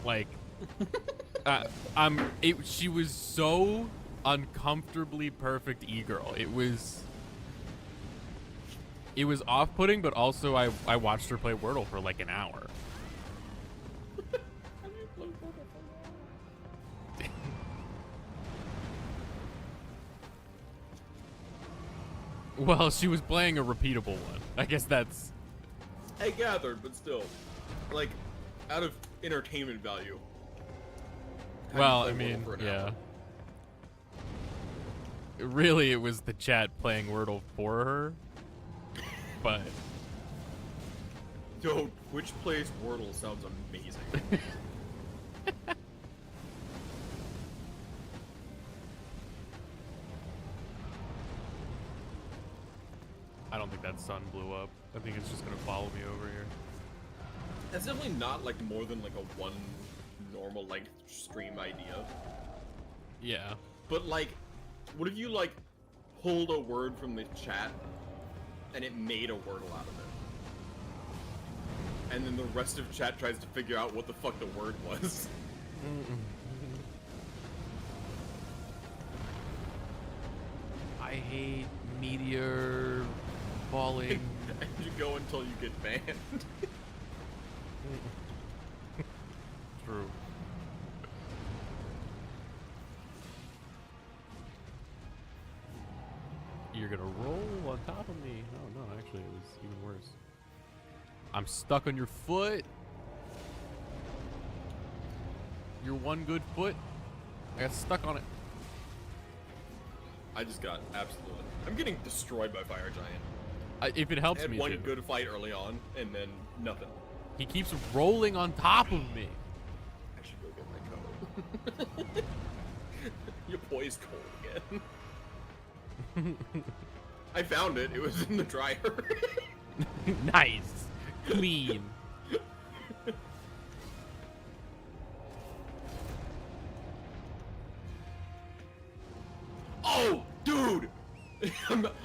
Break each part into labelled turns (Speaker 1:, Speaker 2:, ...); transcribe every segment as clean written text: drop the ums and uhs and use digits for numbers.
Speaker 1: Like, she was so uncomfortably perfect e-girl. It was off-putting, but also I watched her play Wordle for like an hour. Well, she was playing a repeatable one. I guess that's...
Speaker 2: I gathered, but still. Like, out of entertainment value.
Speaker 1: Well, I mean, yeah. Really, it was the chat playing Wordle for her. But...
Speaker 2: Yo, which plays Wordle sounds amazing.
Speaker 1: I don't think that sun blew up. I think it's just gonna follow me over here.
Speaker 2: That's definitely not like more than like a one normal like stream idea.
Speaker 1: Yeah.
Speaker 2: But like, what if you like pulled a word from the chat and it made a Wordle out of it? And then the rest of chat tries to figure out what the fuck the word was.
Speaker 1: I hate meteor falling.
Speaker 2: And you go until you get banned.
Speaker 1: True. You're gonna roll on top of me. Oh no, actually it was even worse. I'm stuck on your foot. Your one good foot. I got stuck on it.
Speaker 2: I just got absolutely. I'm getting destroyed by Fire Giant.
Speaker 1: If it helps
Speaker 2: I had
Speaker 1: me
Speaker 2: one
Speaker 1: too.
Speaker 2: good fight early on, and then nothing.
Speaker 1: He keeps rolling on top of me.
Speaker 2: I should go get my coat. Your boy's cold again. I found it. It was in the dryer.
Speaker 1: Nice. Clean.
Speaker 2: Oh, dude!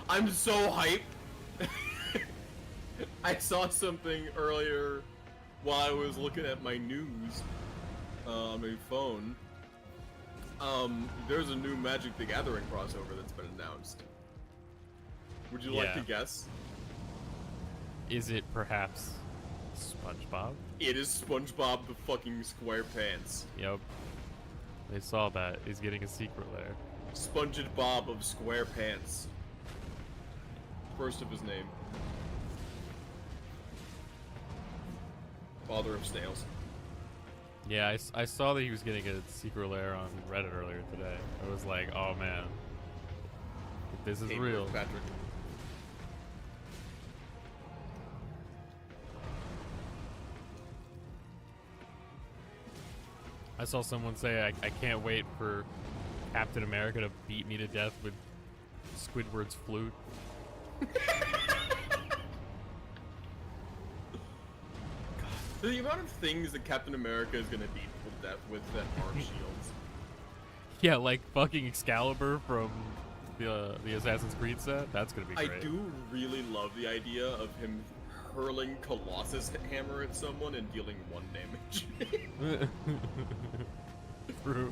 Speaker 2: I'm so hyped. I saw something earlier while I was looking at my news on my phone. There's a new Magic the Gathering crossover that's been announced. Would you like to guess?
Speaker 1: Is it perhaps SpongeBob?
Speaker 2: It is SpongeBob the fucking SquarePants.
Speaker 1: Yep. They saw that. He's getting a secret lair.
Speaker 2: SpongeBob of SquarePants. First of his name. Father of snails.
Speaker 1: Yeah, I saw that he was getting a secret lair on Reddit earlier today. I was like, oh man. This is real.
Speaker 2: Patrick.
Speaker 1: I saw someone say, I can't wait for Captain America to beat me to death with Squidward's flute.
Speaker 2: The amount of things that Captain America is gonna beat with that arm shields.
Speaker 1: Yeah, like fucking Excalibur from the Assassin's Creed set. That's gonna be great.
Speaker 2: I do really love the idea of him hurling Colossus hammer at someone and dealing 1 damage.
Speaker 1: True.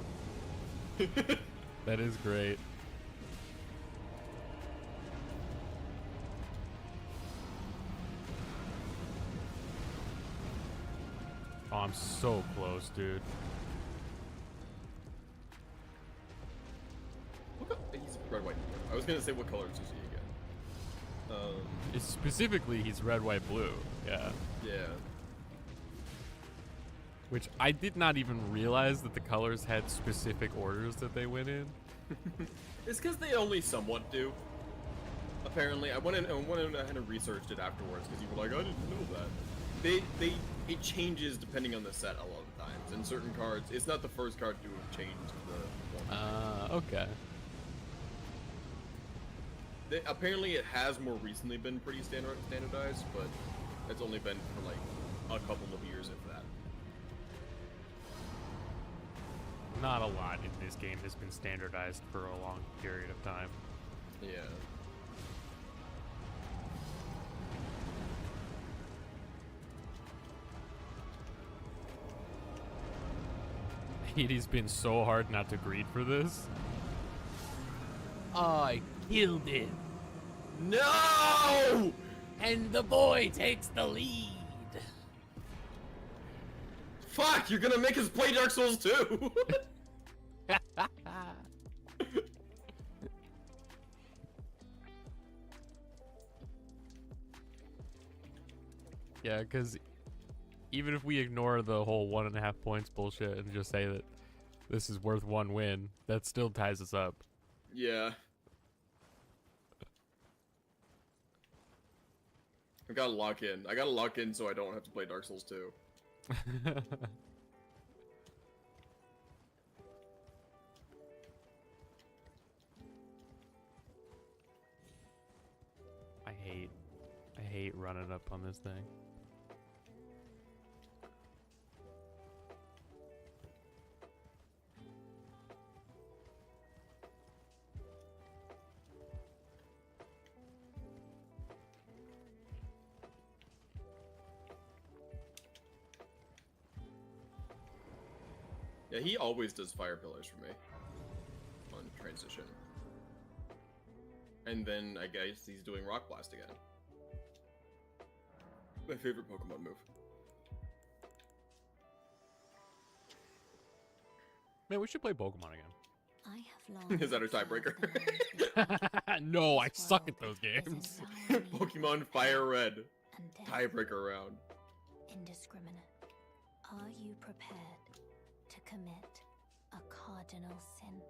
Speaker 1: That is great. Oh, I'm so close, dude.
Speaker 2: He's red, white. I was gonna say what colors is he again?
Speaker 1: Specifically, he's red, white, blue. Yeah.
Speaker 2: Yeah.
Speaker 1: Which I did not even realize that the colors had specific orders that they went in.
Speaker 2: It's because they only somewhat do. Apparently, I went in and researched it afterwards because you were like, I didn't know that. It changes depending on the set a lot of times. In certain cards, it's not the first card to have changed the one.
Speaker 1: Okay.
Speaker 2: Apparently, it has more recently been pretty standardized, but it's only been for like a couple of years, if that.
Speaker 1: Not a lot in this game has been standardized for a long period of time.
Speaker 2: Yeah.
Speaker 1: Hades been so hard not to greed for this.
Speaker 3: I killed him,
Speaker 2: No!
Speaker 3: and the boy takes the lead.
Speaker 2: Fuck, you're gonna make us play Dark Souls 2!
Speaker 1: Yeah, because even if we ignore the whole 1.5 points bullshit and just say that this is worth 1 win, that still ties us up.
Speaker 2: Yeah. I gotta lock in. I gotta lock in so I don't have to play Dark Souls 2.
Speaker 1: I hate running up on this thing.
Speaker 2: Yeah, he always does fire pillars for me. On transition. And then I guess he's doing Rock Blast again. My favorite Pokemon move.
Speaker 1: Man, we should play Pokemon again.
Speaker 4: I have long
Speaker 2: Is that our tiebreaker?
Speaker 1: No, I suck at those games.
Speaker 2: Pokemon Fire Red.
Speaker 4: and death.
Speaker 2: Tiebreaker round.
Speaker 4: Indiscriminate. Are you prepared to commit a cardinal sin?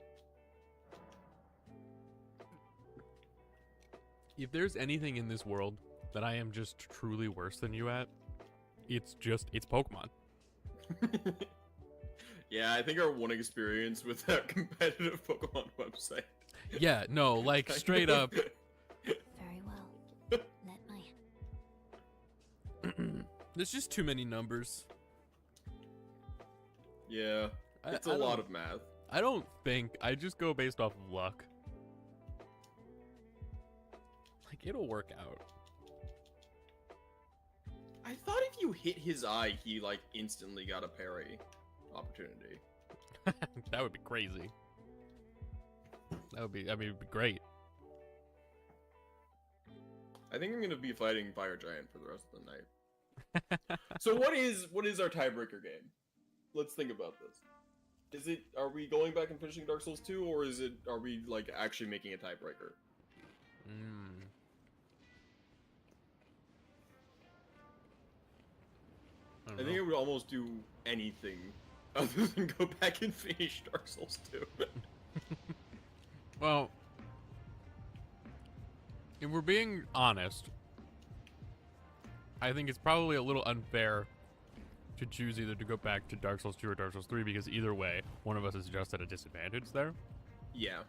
Speaker 1: If there's anything in this world that I am just truly worse than you at, it's Pokemon.
Speaker 2: Yeah, I think our one experience with that competitive Pokemon website.
Speaker 1: Yeah, no, like straight up.
Speaker 4: Very well. Let my...
Speaker 1: There's just too many numbers.
Speaker 2: Yeah, it's a lot of math.
Speaker 1: I don't think, I just go based off of luck. Like, it'll work out.
Speaker 2: I thought if you hit his eye, he like instantly got a parry opportunity.
Speaker 1: That would be crazy. That would be, I mean, it'd be great.
Speaker 2: I think I'm gonna be fighting Fire Giant for the rest of the night. So what is our tiebreaker game? Let's think about this. Are we going back and finishing Dark Souls 2, or are we like actually making a tiebreaker? I think I would almost do anything other than go back and finish Dark Souls 2.
Speaker 1: Well, if we're being honest, I think it's probably a little unfair to choose either to go back to Dark Souls 2 or Dark Souls 3, because either way, one of us is just at a disadvantage there.
Speaker 2: Yeah.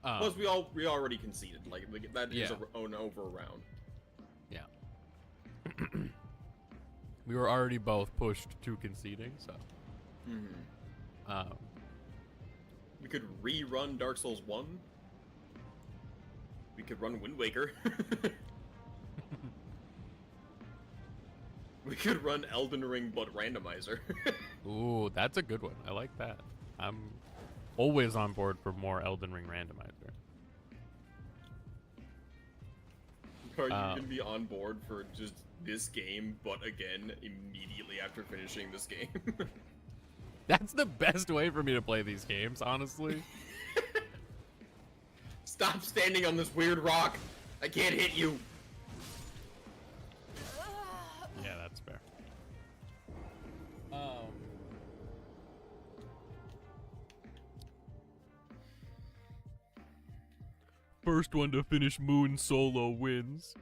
Speaker 2: Plus, we already conceded. Like that is
Speaker 1: Yeah.
Speaker 2: an over round.
Speaker 1: Yeah. We were already both pushed to conceding, so.
Speaker 2: We could rerun Dark Souls 1. We could run Wind Waker. We could run Elden Ring, but randomizer.
Speaker 1: Ooh, that's a good one. I like that. I'm always on board for more Elden Ring randomizer.
Speaker 2: Are you gonna be on board for just this game, but again, immediately after finishing this game?
Speaker 1: That's the best way for me to play these games, honestly.
Speaker 2: Stop standing on this weird rock! I can't hit you!
Speaker 1: Yeah, that's fair. First one to finish Moon solo wins.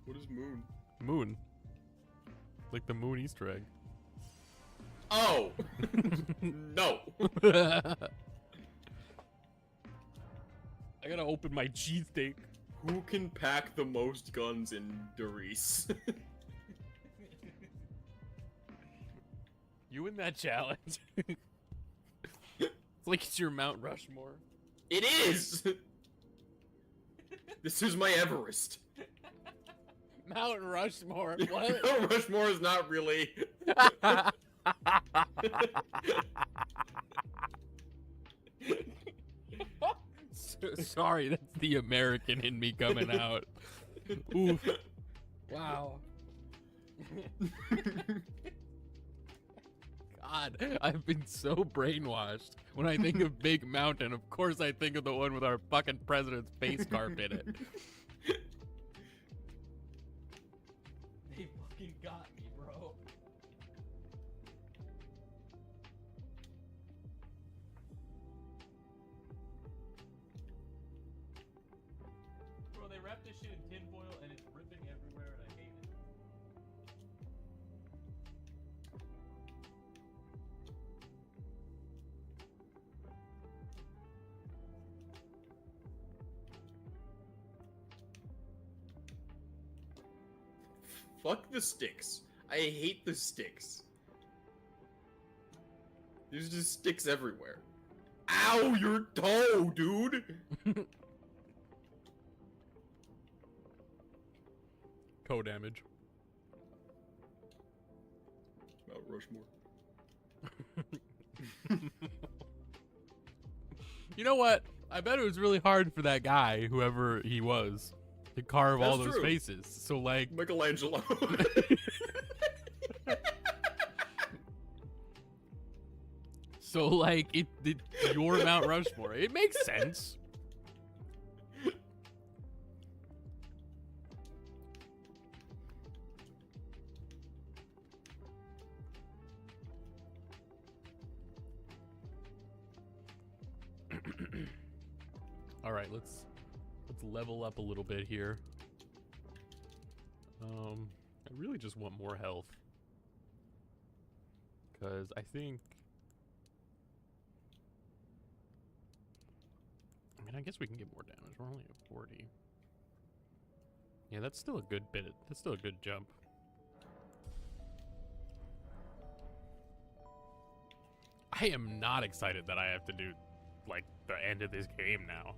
Speaker 2: What is Moon?
Speaker 1: Moon. Like the Moon Easter egg.
Speaker 2: Oh! No!
Speaker 1: I gotta open my cheesesteak.
Speaker 2: Who can pack the most guns in Doris?
Speaker 1: You win that challenge. It's like it's your Mount Rushmore.
Speaker 2: It is! This is my Everest.
Speaker 1: Mount Rushmore. What?
Speaker 2: Mount Rushmore is not really...
Speaker 1: Sorry, that's the American in me coming out. Oof. Wow. God, I've been so brainwashed. When I think of Big Mountain, of course I think of the one with our fucking president's face carved in it. They fucking got me, bro. Bro, they wrapped this shit in tinfoil and it's ripping everywhere and I hate it.
Speaker 2: Fuck the sticks. I hate the sticks. There's just sticks everywhere. Ow, your toe, dude!
Speaker 1: Co-damage.
Speaker 2: Mount Rushmore.
Speaker 1: You know what? I bet it was really hard for that guy, whoever he was, to carve all
Speaker 2: That's
Speaker 1: those
Speaker 2: true.
Speaker 1: faces. So like,
Speaker 2: Michelangelo.
Speaker 1: your Mount Rushmore. It makes sense. All right, let's level up a little bit here. I really just want more health. Cause I think, I mean, I guess we can get more damage. We're only at 40. Yeah, that's still a good bit. That's still a good jump. I am not excited that I have to do, like, the end of this game now.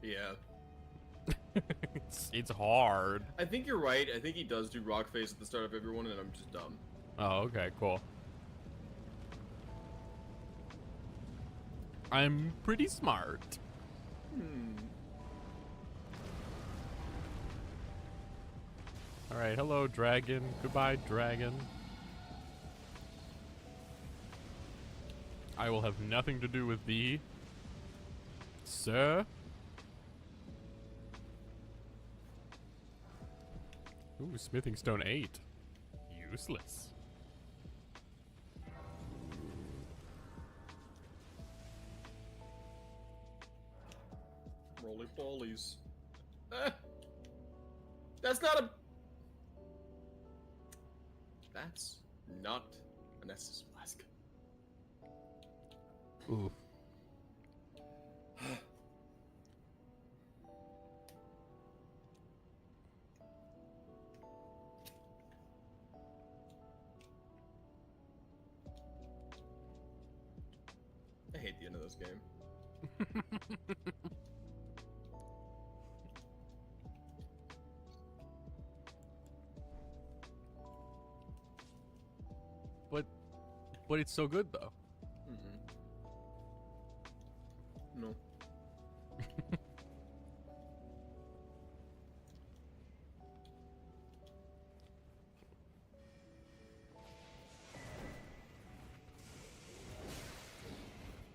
Speaker 2: Yeah.
Speaker 1: It's hard.
Speaker 2: I think you're right. I think he does do rock face at the start of everyone, and I'm just dumb.
Speaker 1: Oh, okay, cool. I'm pretty smart. Alright, hello, dragon. Goodbye, dragon. I will have nothing to do with thee, sir. Ooh, smithing stone 8. Useless.
Speaker 2: Roly polies. That's not a... That's not an Estus flask.
Speaker 1: Ooh.
Speaker 2: I hate the end of this game.
Speaker 1: But it's so good though.
Speaker 2: No.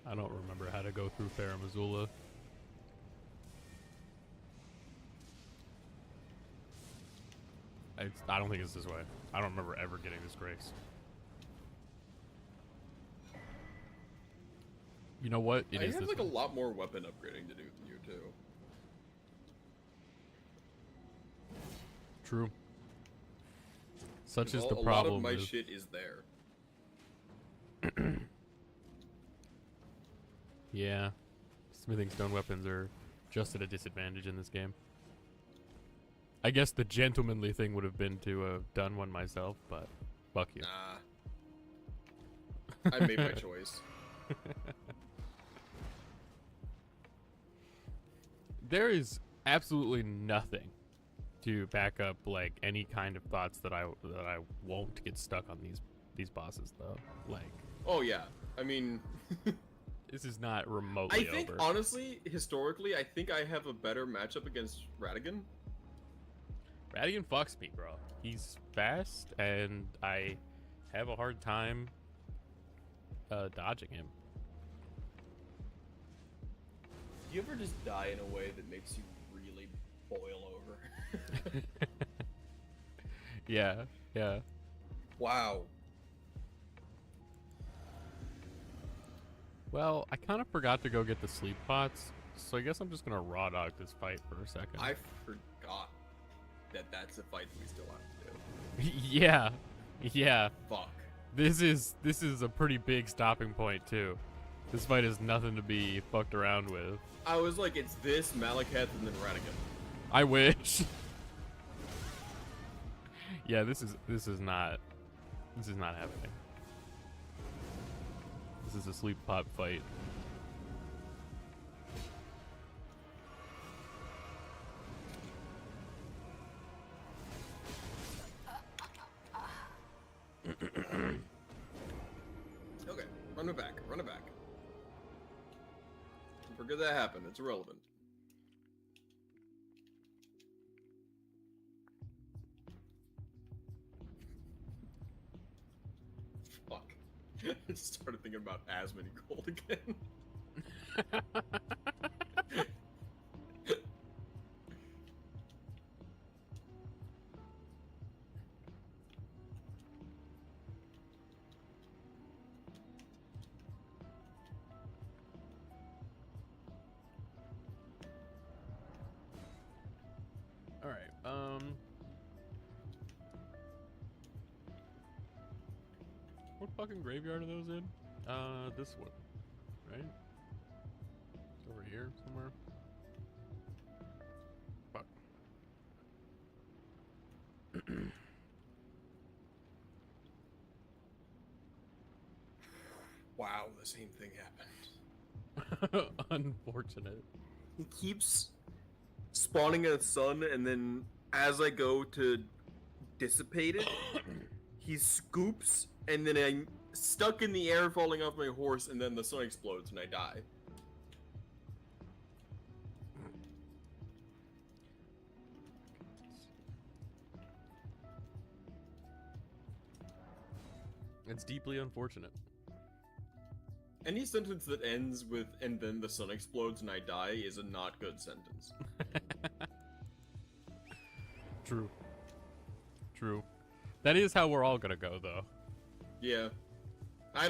Speaker 1: I don't remember how to go through Farum Azula. I don't think it's this way. I don't remember ever getting this grace. You know what? It
Speaker 2: I
Speaker 1: is
Speaker 2: have
Speaker 1: this
Speaker 2: like
Speaker 1: one.
Speaker 2: a lot more weapon upgrading to do than you too.
Speaker 1: True. Such is
Speaker 2: A
Speaker 1: the
Speaker 2: lot
Speaker 1: problem.
Speaker 2: of my
Speaker 1: with-
Speaker 2: shit is there.
Speaker 1: Yeah. Smithing stone weapons are just at a disadvantage in this game. I guess the gentlemanly thing would have been to have done one myself, but fuck you.
Speaker 2: Nah. I made my choice.
Speaker 1: There is absolutely nothing to back up like any kind of thoughts that I won't get stuck on these these bosses though. Like,
Speaker 2: Oh yeah, I mean,
Speaker 1: this is not remotely
Speaker 2: I think
Speaker 1: over.
Speaker 2: honestly, historically, I think I have a better matchup against Radigan.
Speaker 1: Radigan fucks me, bro. He's fast, and I have a hard time dodging him.
Speaker 2: Do you ever just die in a way that makes you really boil over?
Speaker 1: Yeah, yeah.
Speaker 2: Wow.
Speaker 1: Well, I kind of forgot to go get the sleep pots, so I guess I'm just gonna raw dog this fight for a second.
Speaker 2: I forgot that that's a fight we still have to do.
Speaker 1: Yeah, yeah.
Speaker 2: Fuck.
Speaker 1: This is a pretty big stopping point too. This fight is nothing to be fucked around with.
Speaker 2: I was like, it's this, Malekith, and then Radigan.
Speaker 1: I wish. Yeah, this is not happening. This is a sleep pot fight.
Speaker 2: Okay, run it back, run it back. Forget that happened, it's irrelevant. Fuck. I just started thinking about Asmon Gold again.
Speaker 1: All right. What fucking graveyard are those in? This one, right? It's over here somewhere. Fuck.
Speaker 2: Wow, the same thing happened.
Speaker 1: Unfortunate.
Speaker 2: He keeps spawning a sun, and then as I go to dissipate it, he scoops, and then I'm stuck in the air falling off my horse, and then the sun explodes and I die.
Speaker 1: It's deeply unfortunate.
Speaker 2: Any sentence that ends with "and then the sun explodes and I die" is a not good sentence.
Speaker 1: True. True. That is how we're all gonna go, though.
Speaker 2: Yeah. I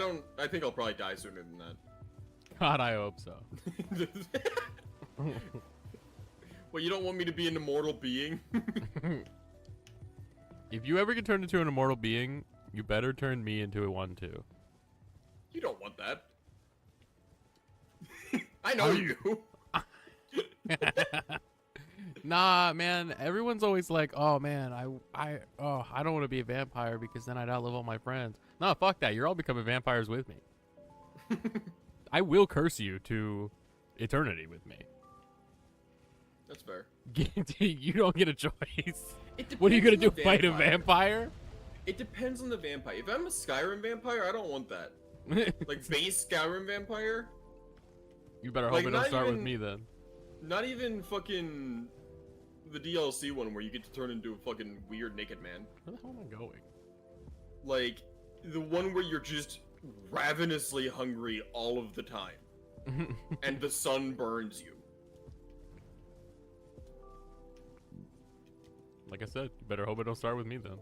Speaker 2: think I'll probably die sooner than that.
Speaker 1: God, I hope so.
Speaker 2: Well, you don't want me to be an immortal being?
Speaker 1: If you ever get turned into an immortal being, you better turn me into a one too.
Speaker 2: You don't want that. I know you.
Speaker 1: Nah, man. Everyone's always like, "Oh man, I don't want to be a vampire because then I'd outlive all my friends." Nah, fuck that. You're all becoming vampires with me. I will curse you to eternity with me.
Speaker 2: That's fair.
Speaker 1: You don't get a choice.
Speaker 2: It
Speaker 1: What are you gonna
Speaker 2: depends
Speaker 1: do?
Speaker 2: on the
Speaker 1: Fight a vampire?
Speaker 2: It depends on the vampire. If I'm a Skyrim vampire, I don't want that. Like base Skyrim vampire.
Speaker 1: You better hope
Speaker 2: Like,
Speaker 1: it don't
Speaker 2: not
Speaker 1: start with
Speaker 2: even-
Speaker 1: me then.
Speaker 2: Not even fucking the DLC one where you get to turn into a fucking weird naked man.
Speaker 1: Where the hell am I going?
Speaker 2: Like the one where you're just ravenously hungry all of the time and the sun burns you.
Speaker 1: Like I said, you better hope it don't start with me then.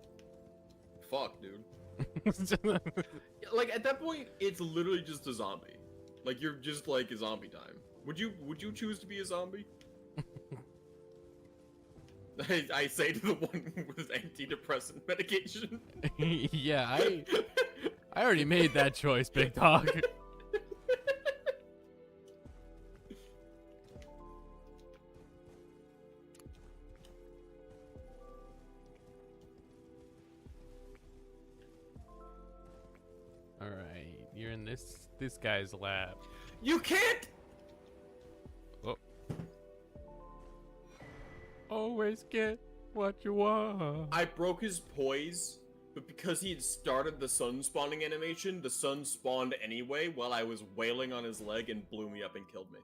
Speaker 2: Fuck, dude. Like at that point, it's literally just a zombie. Like you're just like a zombie time. Would you choose to be a zombie? I say to the one with antidepressant medication.
Speaker 1: Yeah, I already made that choice, big dog. All right, you're in this guy's lab.
Speaker 2: You can't.
Speaker 1: Oh. Always get what you want.
Speaker 2: I broke his poise but because he had started the sun spawning animation, the sun spawned anyway while I was wailing on his leg and blew me up and killed me.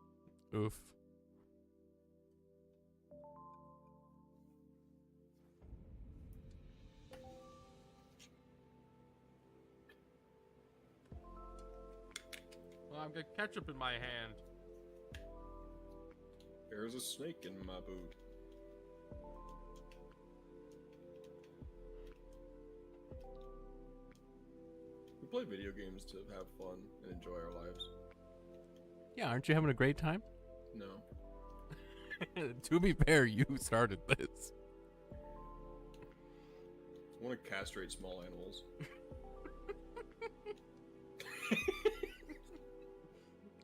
Speaker 1: Oof. Well, I've got ketchup in my hand.
Speaker 2: There's a snake in my boot. We play video games to have fun and enjoy our lives.
Speaker 1: Yeah, aren't you having a great time?
Speaker 2: No.
Speaker 1: To be fair, you started this.
Speaker 2: I want to castrate small animals.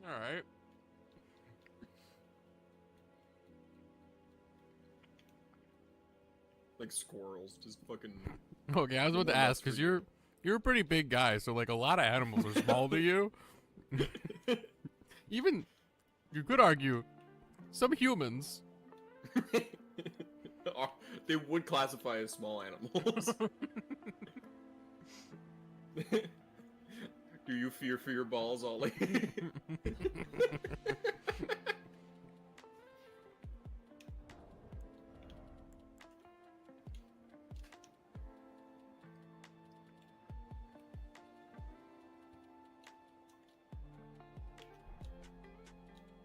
Speaker 1: All right.
Speaker 2: Like squirrels, just fucking...
Speaker 1: Okay, I was about to ask, because you're a pretty big guy, so like a lot of animals are small to you. Even, you could argue, some humans.
Speaker 2: They would classify as small animals. Do you fear for your balls, Ollie?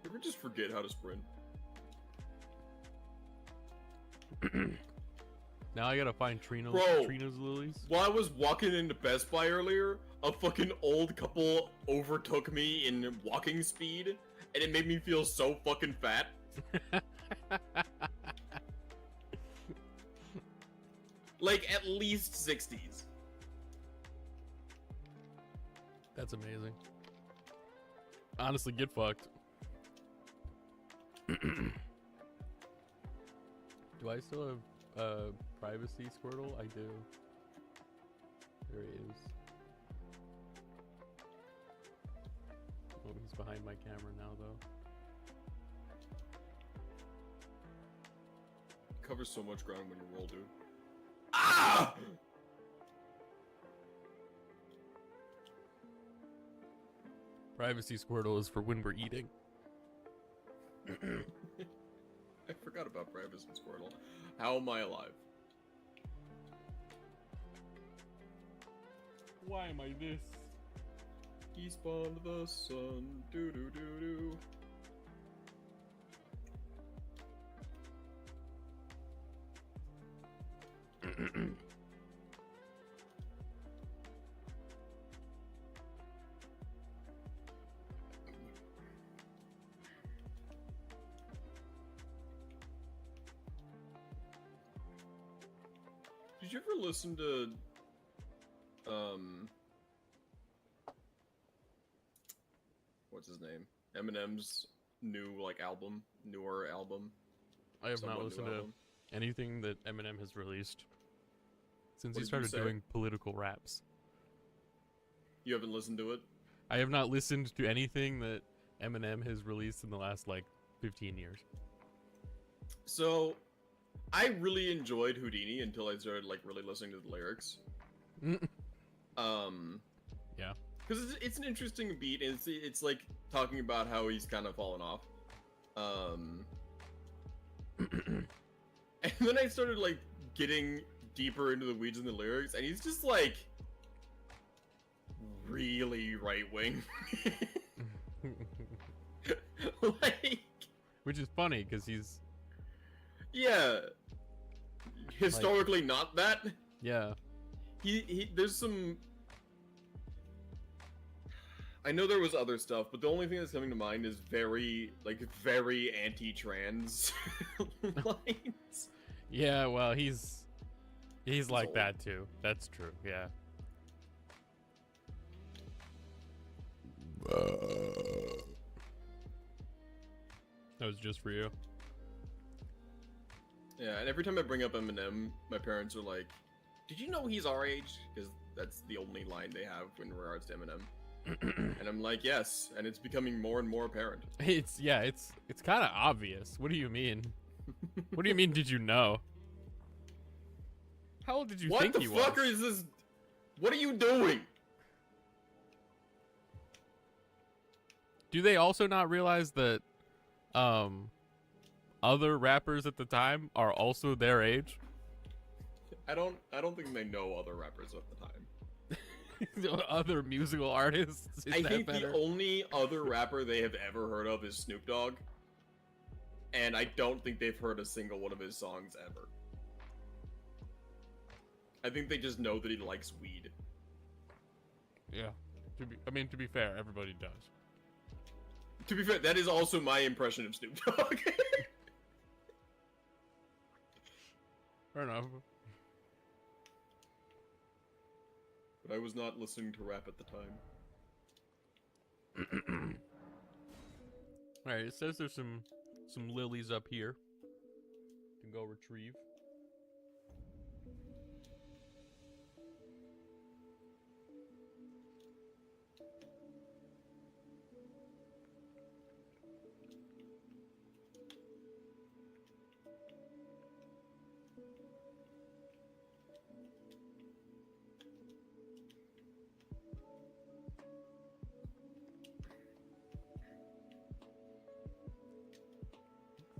Speaker 2: You ever just forget how to sprint?
Speaker 1: Now I gotta find Trina's
Speaker 2: Bro.
Speaker 1: lilies.
Speaker 2: While I was walking into Best Buy earlier, a fucking old couple overtook me in walking speed, and it made me feel so fucking fat. Like, at least 60s.
Speaker 1: That's amazing. Honestly, get fucked. Do I still have privacy Squirtle? I do. There he is. Oh, he's behind my camera now, though.
Speaker 2: Covers so much ground when you roll, dude. Ah!
Speaker 1: Privacy Squirtle is for when we're eating.
Speaker 2: I forgot about Privacy Squirtle. How am I alive?
Speaker 1: Why am I this?
Speaker 2: He spawned the sun. Doo doo doo doo. Did you ever listen to what's his name? Eminem's newer album?
Speaker 1: I have
Speaker 2: Somewhat
Speaker 1: not
Speaker 2: new
Speaker 1: listened to
Speaker 2: album.
Speaker 1: anything that Eminem has released since
Speaker 2: What
Speaker 1: he
Speaker 2: did you
Speaker 1: started
Speaker 2: say?
Speaker 1: doing political raps.
Speaker 2: You haven't listened to it?
Speaker 1: I have not listened to anything that Eminem has released in the last, like, 15 years.
Speaker 2: So, I really enjoyed Houdini until I started, like, really listening to the lyrics.
Speaker 1: Yeah.
Speaker 2: Because it's an interesting beat, and it's like talking about how he's kind of fallen off. And then I started like getting deeper into the weeds in the lyrics, and he's just like really right wing. Like,
Speaker 1: Which is funny, because he's...
Speaker 2: yeah, historically not that.
Speaker 1: Yeah.
Speaker 2: There's some... I know there was other stuff, but the only thing that's coming to mind is very anti-trans lines.
Speaker 1: Yeah, well, he's like
Speaker 2: old.
Speaker 1: that, too. That's true, yeah. That was just for you.
Speaker 2: Yeah, and every time I bring up Eminem, my parents are like, "Did you know he's our age?" Because that's the only line they have in regards to Eminem. And I'm like, yes, and it's becoming more and more apparent.
Speaker 1: It's kind of obvious. What do you mean? What do you mean, did you know? How old did you think he was?
Speaker 2: What the fuck is this? What are you doing?
Speaker 1: Do they also not realize that other rappers at the time are also their age?
Speaker 2: I don't think they know other rappers at the time.
Speaker 1: Other musical artists? Is
Speaker 2: I
Speaker 1: that
Speaker 2: think
Speaker 1: better?
Speaker 2: the only other rapper they have ever heard of is Snoop Dogg. And I don't think they've heard a single one of his songs ever. I think they just know that he likes weed.
Speaker 1: Yeah. To be fair, everybody does.
Speaker 2: To be fair, that is also my impression of Snoop Dogg.
Speaker 1: Fair enough.
Speaker 2: But I was not listening to rap at the time.
Speaker 1: Alright, it says there's some lilies up here. Can go retrieve.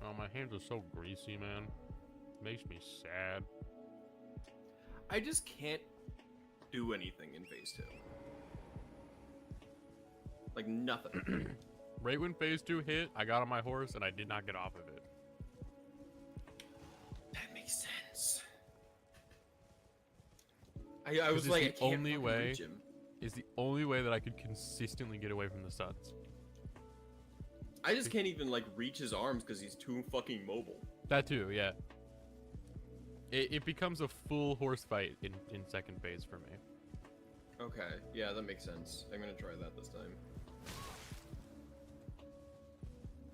Speaker 1: Oh, my hands are so greasy, man. Makes me sad.
Speaker 2: I just can't do anything in phase 2. Like, nothing.
Speaker 1: Right when phase 2 hit, I got on my horse and I did not get off of it.
Speaker 2: That makes sense. I was
Speaker 1: it's
Speaker 2: like,
Speaker 1: the
Speaker 2: I can't
Speaker 1: only
Speaker 2: fucking
Speaker 1: way-
Speaker 2: reach him.
Speaker 1: It's the only way that I could consistently get away from the suds.
Speaker 2: I just can't even, like, reach his arms because he's too fucking mobile.
Speaker 1: That too, yeah. It becomes a full horse fight in second phase for me.
Speaker 2: Okay, yeah, that makes sense. I'm gonna try that this time.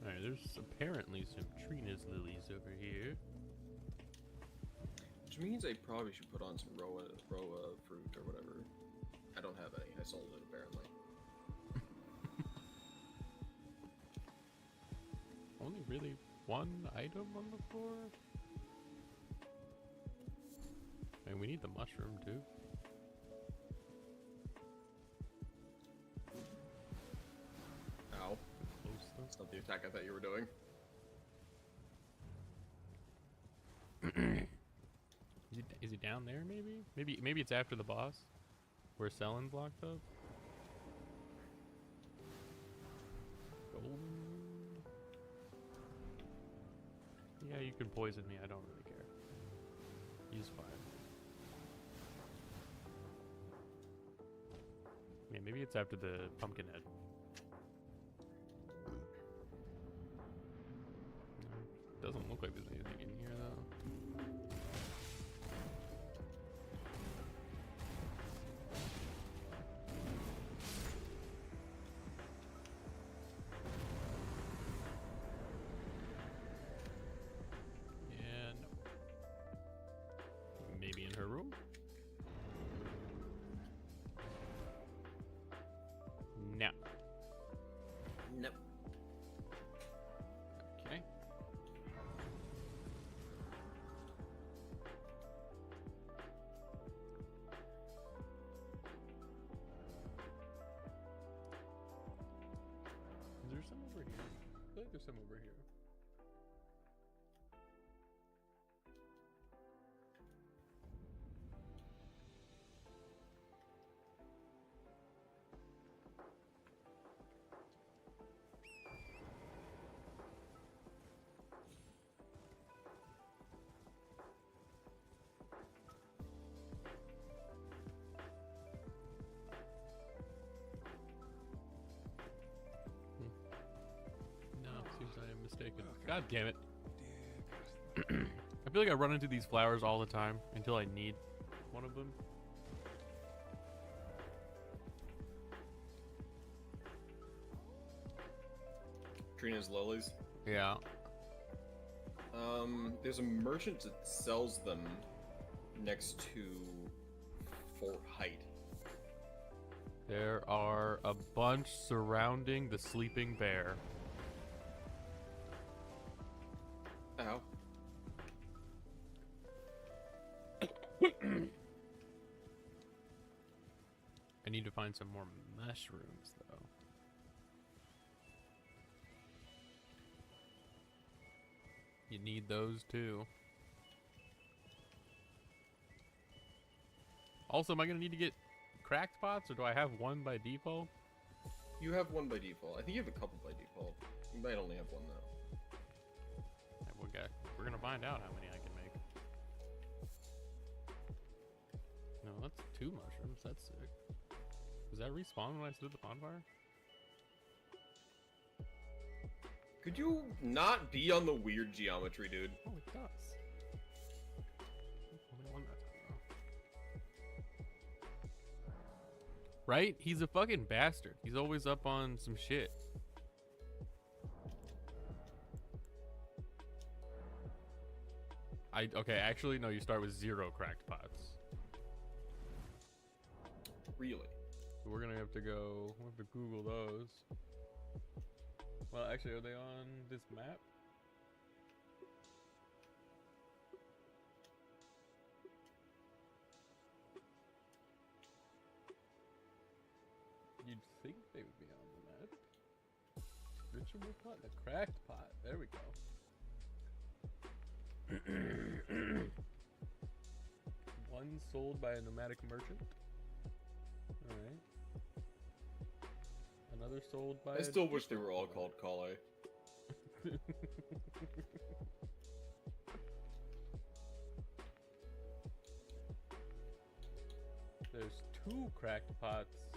Speaker 1: Alright, there's apparently some Trina's lilies over here.
Speaker 2: Which means I probably should put on some Roa fruit or whatever. I don't have any. I sold it, apparently.
Speaker 1: Only really one item on the floor? I mean, we need the mushroom too.
Speaker 2: Ow.
Speaker 1: Close though.
Speaker 2: That's not the attack I thought you were doing.
Speaker 1: Is it down there maybe? Maybe it's after the boss? Where Selen's locked up? Golden. Yeah, you can poison me, I don't really care. He's fine. Yeah, maybe it's after the pumpkin head. Doesn't look like there's anything in here though. Yeah, no. Maybe in her room? No.
Speaker 2: Nope.
Speaker 1: Okay. Is there some over here? I feel like there's some over here. No, seems I am mistaken. God damn it. I feel like I run into these flowers all the time until I need one of them.
Speaker 2: Trina's lilies.
Speaker 1: Yeah.
Speaker 2: There's a merchant that sells them next to Fort Height.
Speaker 1: There are a bunch surrounding the sleeping bear.
Speaker 2: Ow.
Speaker 1: to find some more mushrooms, though. You need those, too. Also, am I going to need to get cracked pots, or do I have one by default?
Speaker 2: You have one by default. I think you have a couple by default. You might only have one, though.
Speaker 1: We're going to find out how many I can make. No, that's 2 mushrooms. That's sick. Does that respawn when I stood the bonfire?
Speaker 2: Could you not be on the weird geometry, dude?
Speaker 1: Oh, it does. Only one that time, though. Right? He's a fucking bastard. He's always up on some shit. Okay, actually, no, you start with 0 cracked pots.
Speaker 2: Really?
Speaker 1: So we're gonna have to go, we'll have to Google those. Well, actually, are they on this map? You'd think they would be on the map. Ritual pot and a cracked pot. There we go. One sold by a nomadic merchant. Alright. Another sold by
Speaker 2: I still wish they were all called Kale.
Speaker 1: There's 2 cracked pots